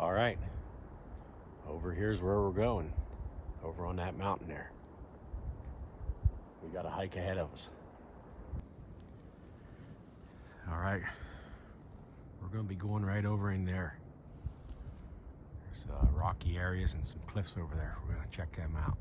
All right, over here's where we're going, over on that mountain there. We got a hike ahead of us. All right, we're gonna be going right over in there. There's rocky areas and some cliffs over there. We're gonna check them out.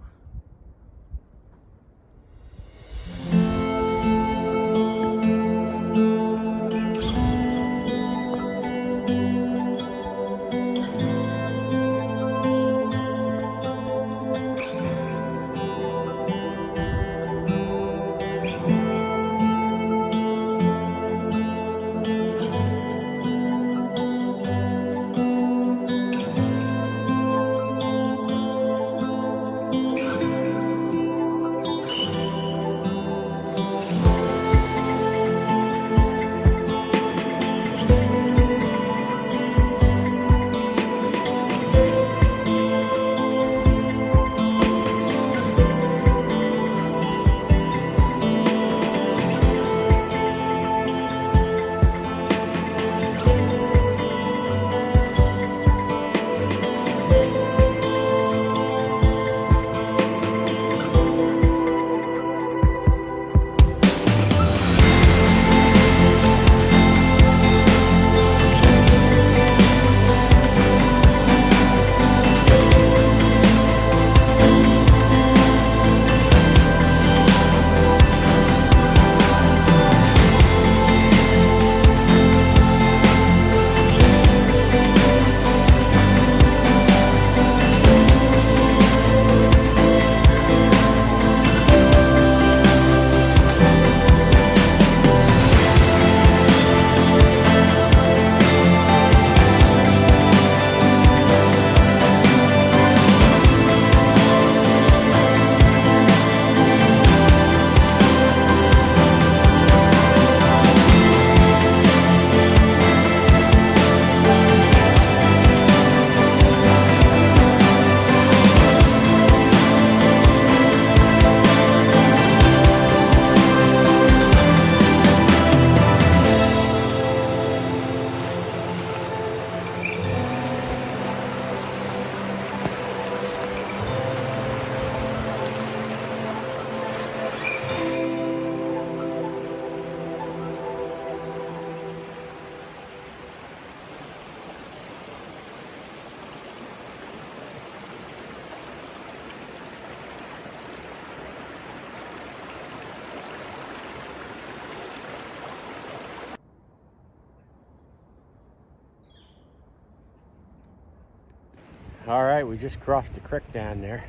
All right, we just crossed the creek down there.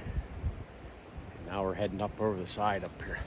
Now we're heading up over the side up here.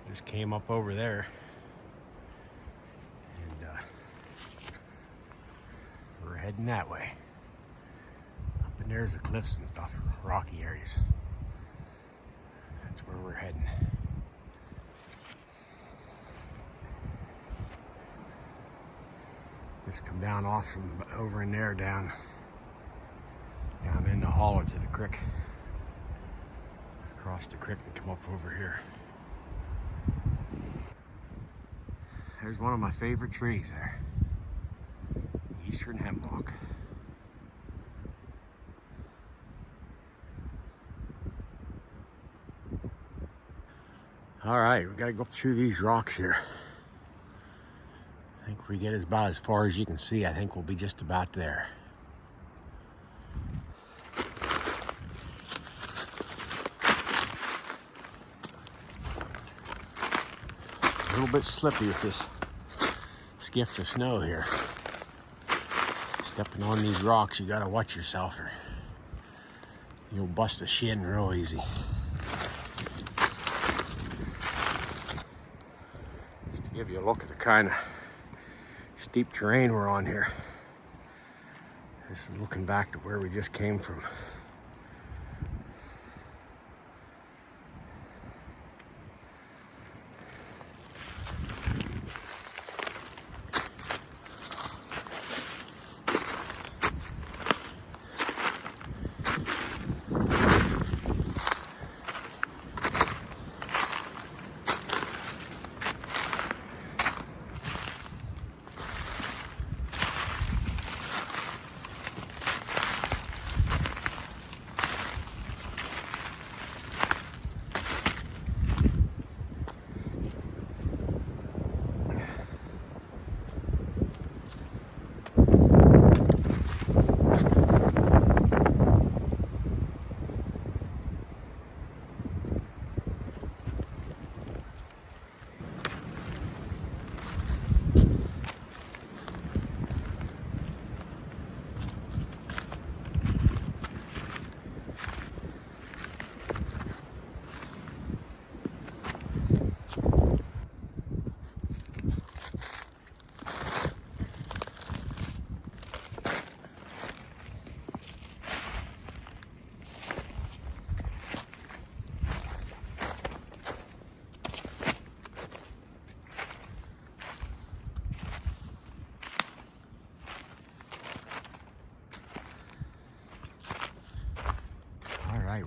Just came up over there, and we're heading that way. Up in there's the cliffs and stuff, rocky areas. That's where we're heading. Just come down off from over in there, down in the hollow to the creek. Across the creek and come up over here. There's one of my favorite trees there. Eastern hemlock. All right, we gotta go through these rocks here. I think if we get about as far as you can see, I think we'll be just about there. A little bit slippy with this skiff of snow here. Stepping on these rocks, you gotta watch yourself or you'll bust a shin real easy. Just to give you a look at the kind of steep terrain we're on here. This is looking back to where we just came from.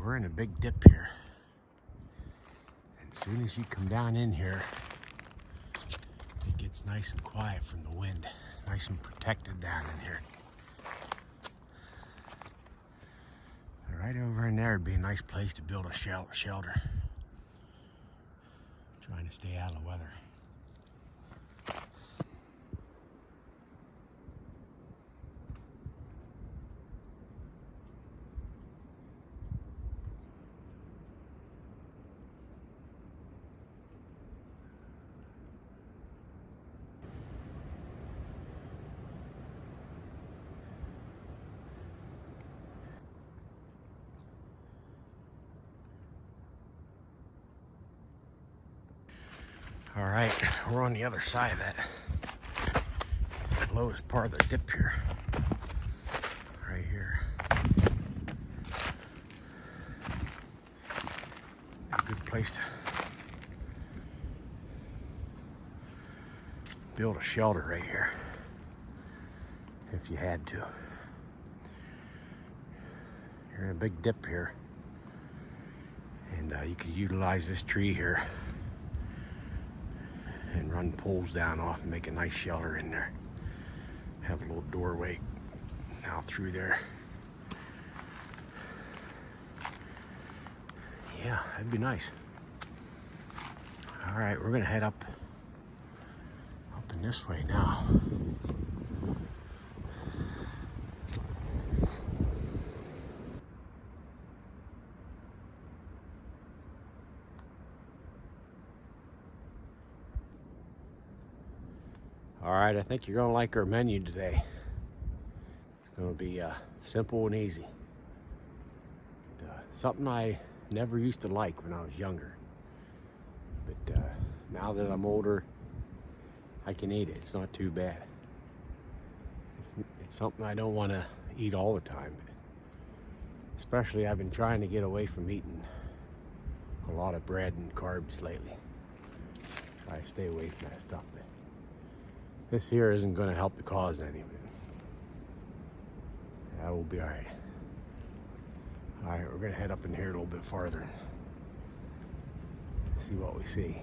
We're in a big dip here. As soon as you come down in here, it gets nice and quiet from the wind. Nice and protected down in here. Right over in there would be a nice place to build a shelter. Trying to stay out of the weather. All right, we're on the other side of that lowest part of the dip here. Right here. A good place to build a shelter right here, if you had to. You're in a big dip here, and you could utilize this tree here and run poles down off and make a nice shelter in there. Have a little doorway out through there. Yeah, that'd be nice. All right, we're gonna head up in this way now. All right, I think you're gonna like our menu today. It's gonna be simple and easy. Something I never used to like when I was younger. But now that I'm older, I can eat it. It's not too bad. It's something I don't want to eat all the time. Especially I've been trying to get away from eating a lot of bread and carbs lately. Try to stay away from that stuff. But this here isn't going to help the cause any of it. That will be all right. All right, we're going to head up in here a little bit farther. See what we see.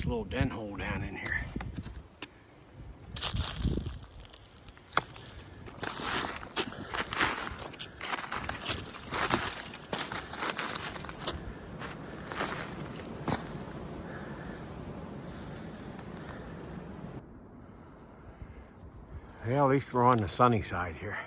nice little den hole down in here. Well, at least we're on the sunny side here.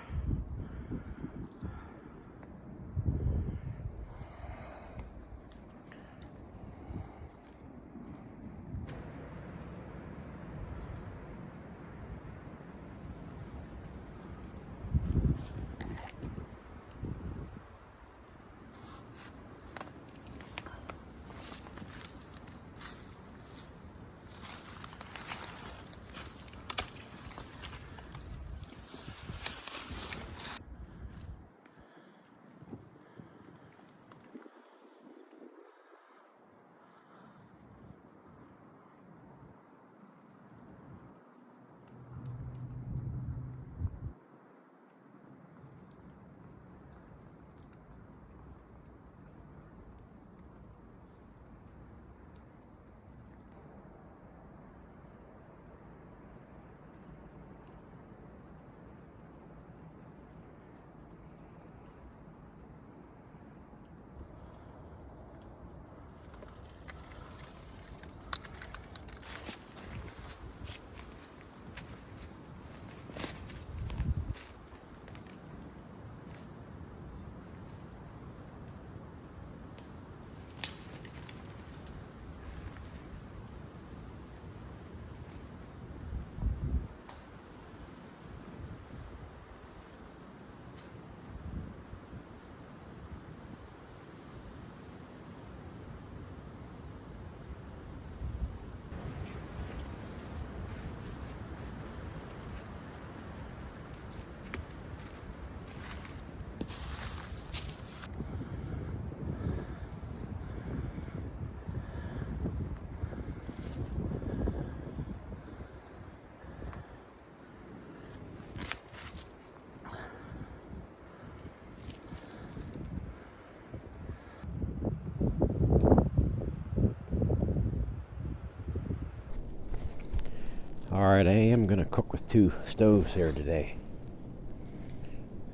Alright, I am going to cook with two stoves here today.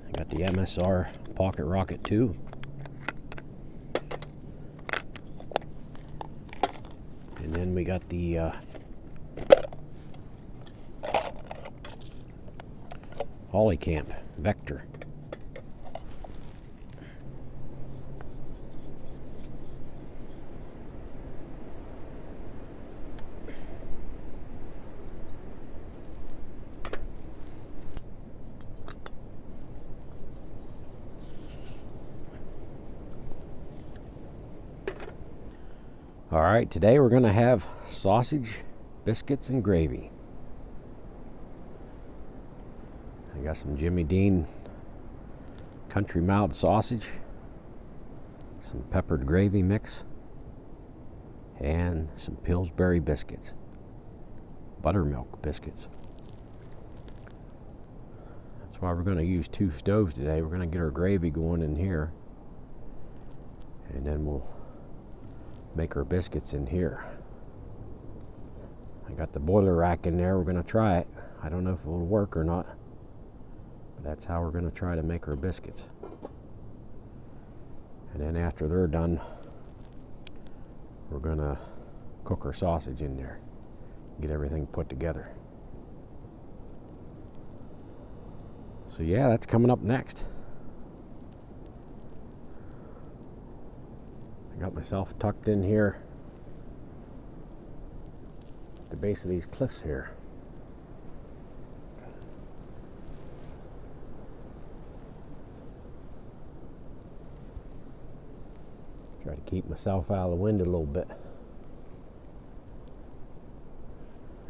I got the MSR Pocket Rocket 2. And then we got the Polycamp Vector. Alright, today we're going to have sausage, biscuits, and gravy. I got some Jimmy Dean country mild sausage, some peppered gravy mix, and some Pillsbury biscuits, buttermilk biscuits. That's why we're going to use two stoves today. We're going to get our gravy going in here, and then we'll make our biscuits in here. I got the boiler rack in there. We're going to try it. I don't know if it will work or not, but that's how we're going to try to make our biscuits. And then after they're done, we're going to cook our sausage in there, get everything put together. So yeah, that's coming up next. I got myself tucked in here at the base of these cliffs here. Try to keep myself out of the wind a little bit.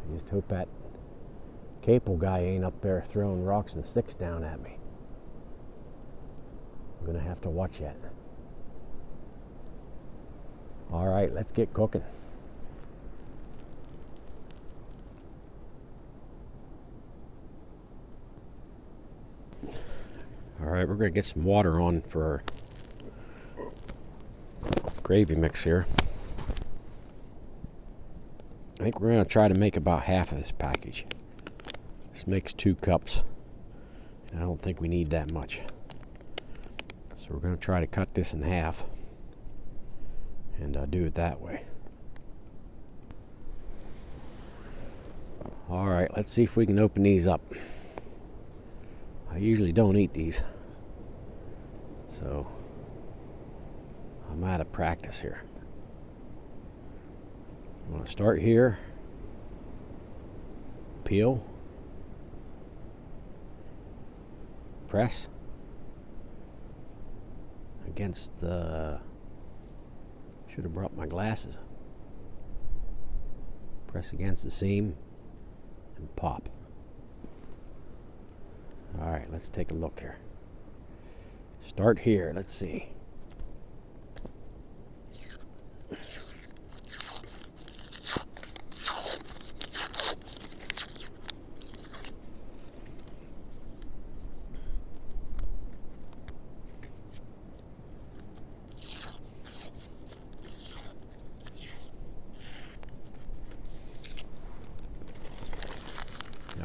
I just hope that cable guy ain't up there throwing rocks and sticks down at me. I'm gonna have to watch that. All right, let's get cooking. All right, we're gonna get some water on for our gravy mix here. think we're going to try to make about half of this package. This makes 2 cups. I don't think we need that much. So we're going to try to cut this in half and do it that way. Alright, let's see if we can open these up. I usually don't eat these, so I'm out of practice here. I'm going to start here, peel, press against the, should have brought my glasses, press against the seam and pop. Alright, let's take a look here. Start here, let's see.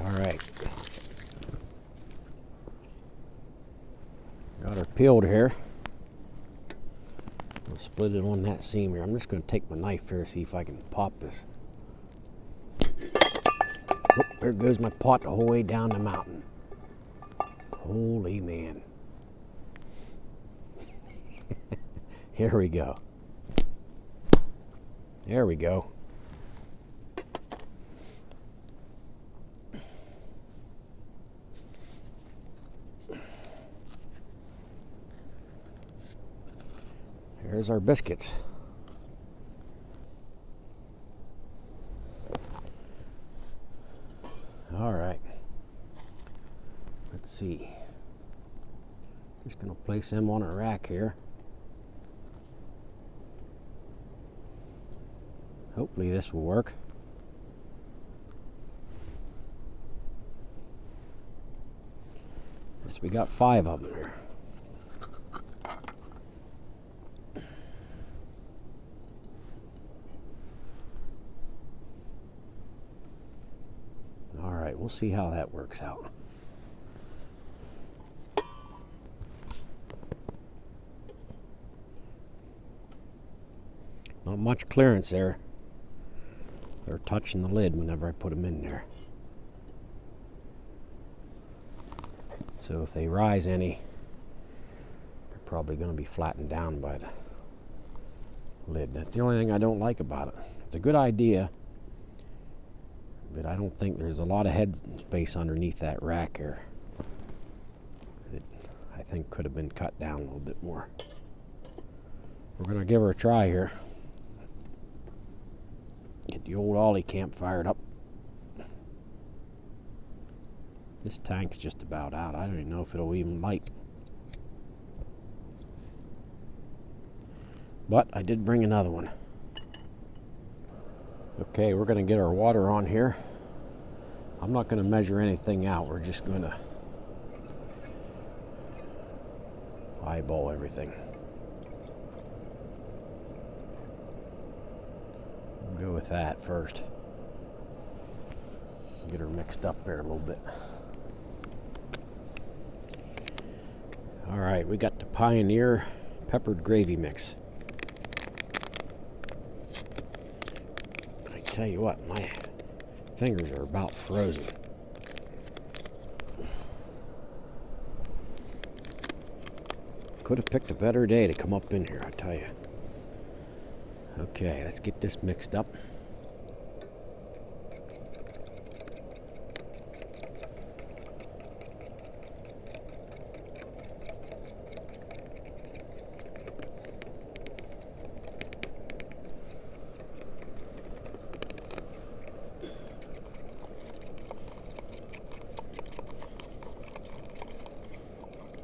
Alright. Got her peeled here. I'll split it on that seam here. I'm just going to take my knife here, see if I can pop this. Oh, there goes my pot the whole way down the mountain. Holy man. Here we go. There we go. There's our biscuits. All right. Let's see. Just going to place them on a rack here. Hopefully this will work. Yes, we got 5 of them here. We'll see how that works out. Not much clearance there. They're touching the lid whenever I put them in there. So if they rise any, they're probably going to be flattened down by the lid. That's the only thing I don't like about it. It's a good idea, but I don't think there's a lot of head space underneath that rack here. It, I think, could have been cut down a little bit more. We're going to give her a try here. Get the old ollie camp fired up. This tank's just about out. I don't even know if it'll even light. But I did bring another one. Okay, we're going to get our water on here. I'm not going to measure anything out. We're just going to eyeball everything. We'll go with that first. Get her mixed up there a little bit. All right, we got the Pioneer peppered gravy mix. I tell you what, my fingers are about frozen. Could have picked a better day to come up in here, I tell you. Okay, let's get this mixed up.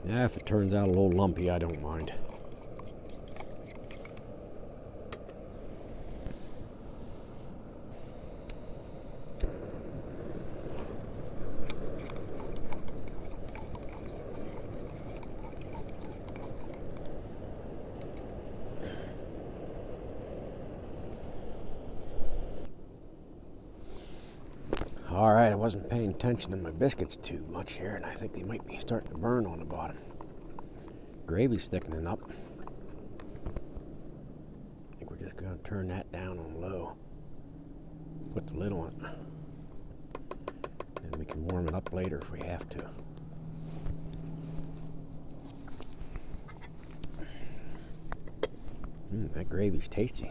Yeah, if it turns out a little lumpy, I don't mind. All right, I wasn't paying attention to my biscuits too much here, and I think they might be starting to burn on the bottom. Gravy's thickening up. I think we're just going to turn that down on low. Put the lid on it. And we can warm it up later if we have to. That gravy's tasty.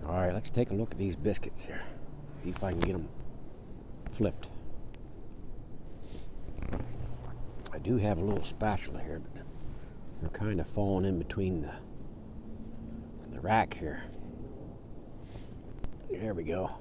All right, let's take a look at these biscuits here. See if I can get them flipped. I do have a little spatula here, but they're kind of falling in between the rack here. There we go.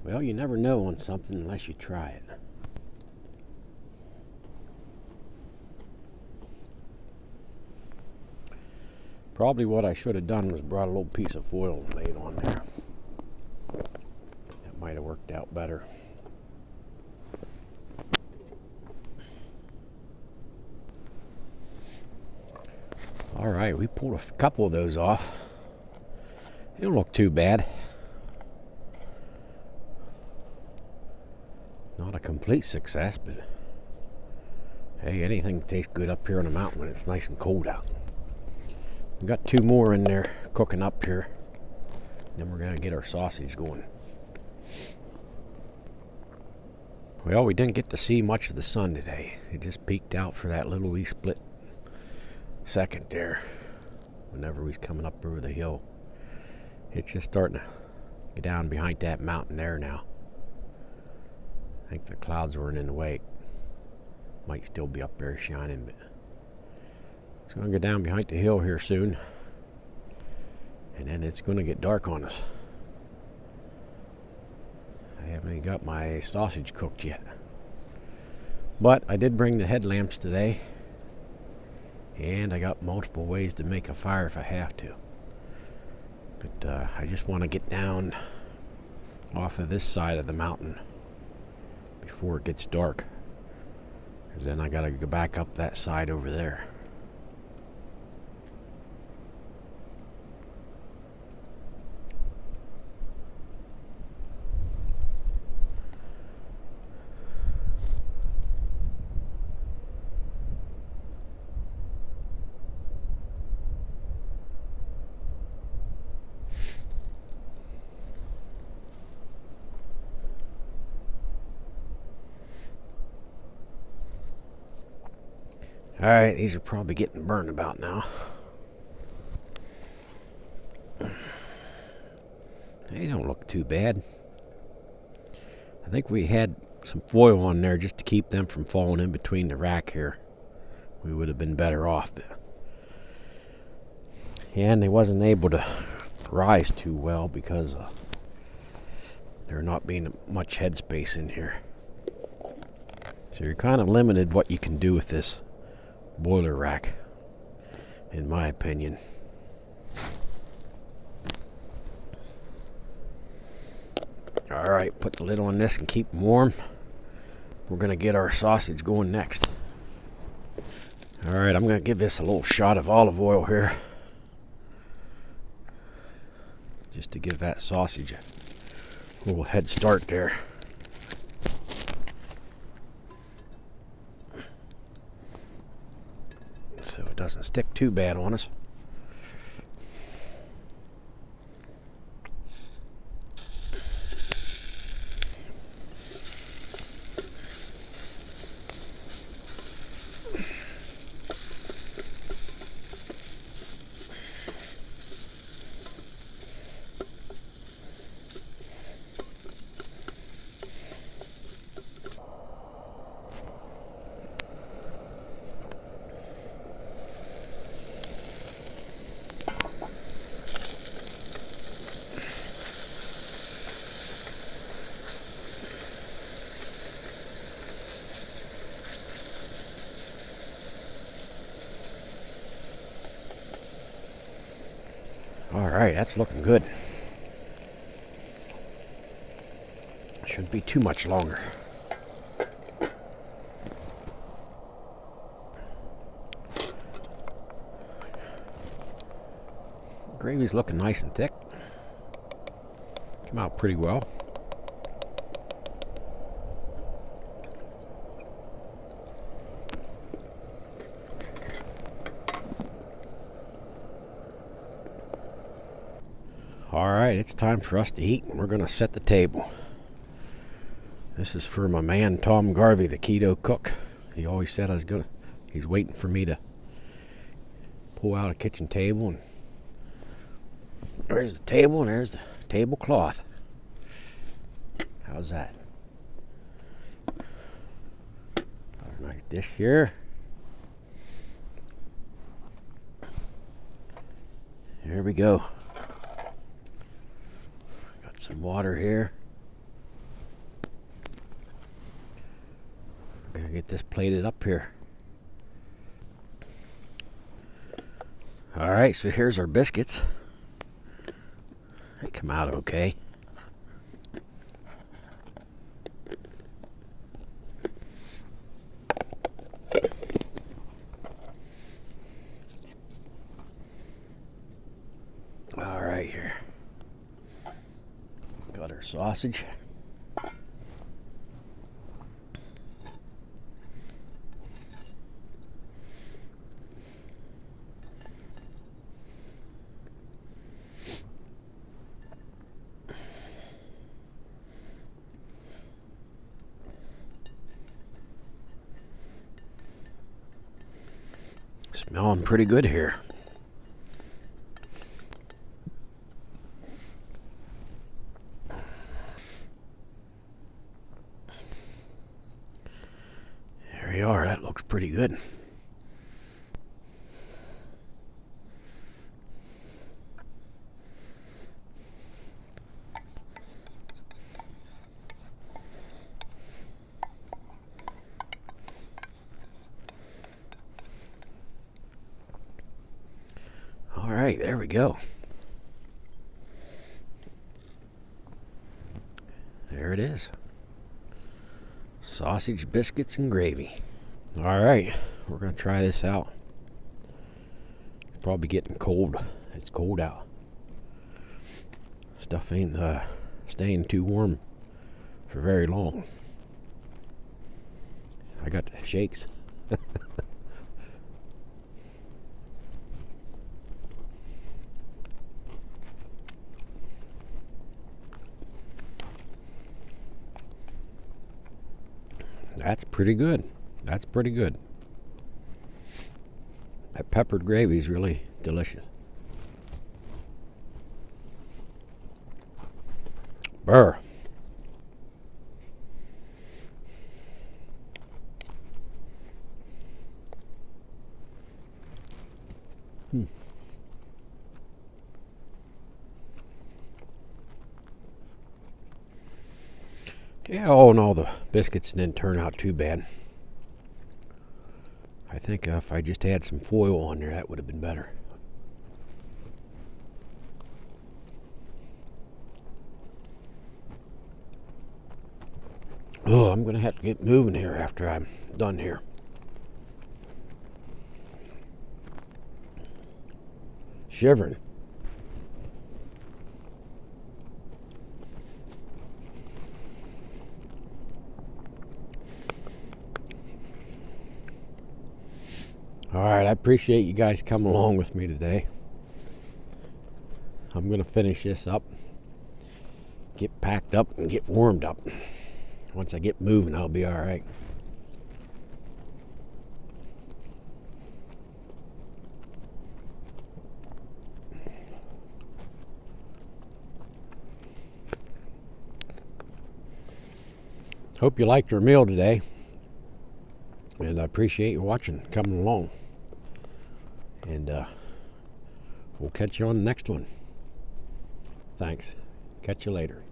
Well, you never know on something unless you try it. Probably what I should have done was brought a little piece of foil and laid on there. That might have worked out better. All right, we pulled a couple of those off. They don't look too bad. Not a complete success, but hey, anything tastes good up here on the mountain when it's nice and cold out. We got 2 more in there cooking up here. Then we're gonna get our sausage going. Well, we didn't get to see much of the sun today. It just peeked out for that little wee split second there. Whenever we was coming up over the hill, it's just starting to get down behind that mountain there now. I think the clouds weren't in the way. Might still be up there shining, but it's going to go down behind the hill here soon. And then it's going to get dark on us. I haven't even got my sausage cooked yet. But I did bring the headlamps today. And I got multiple ways to make a fire if I have to. But I just want to get down off of this side of the mountain before it gets dark, because then I gotta go back up that side over there. All right, these are probably getting burned about now. They don't look too bad. I think we had some foil on there just to keep them from falling in between the rack here. We would have been better off. But and they wasn't able to rise too well because there not being much headspace in here. So you're kind of limited what you can do with this boiler rack, in my opinion. Alright, put the lid on this and keep them warm. We're going to get our sausage going next. Alright, I'm going to give this a little shot of olive oil here, just to give that sausage a little head start there. So it doesn't stick too bad on us. right, that's looking good. Shouldn't be too much longer. Gravy's looking nice and thick. Came out pretty well. All right, it's time for us to eat, and we're going to set the table. This is for my man Tom Garvey, the keto cook. He always said he's waiting for me to pull out a kitchen table. And there's the table, and there's the tablecloth. How's that? Got a nice dish here. Here we go. Got some water here. Gonna get this plated up here. All right, so here's our biscuits. They come out okay. All right, here. Got our sausage. Smelling pretty good here. There we are. That looks pretty good. All right, there we go. There it is. Sausage, biscuits, and gravy. All right, we're going to try this out. It's probably getting cold. It's cold out. Stuff ain't staying too warm for very long. I got the shakes. That's pretty good. That's pretty good. That peppered gravy is really delicious. Burr. Yeah, all in all, the biscuits didn't turn out too bad. I think if I just had some foil on there, that would have been better. Oh, I'm going to have to get moving here after I'm done here. Shivering. All right, I appreciate you guys coming along with me today. I'm going to finish this up, get packed up, and get warmed up. Once I get moving, I'll be all right. Hope you liked your meal today. And I appreciate you watching, coming along. And we'll catch you on the next one. Thanks. Catch you later.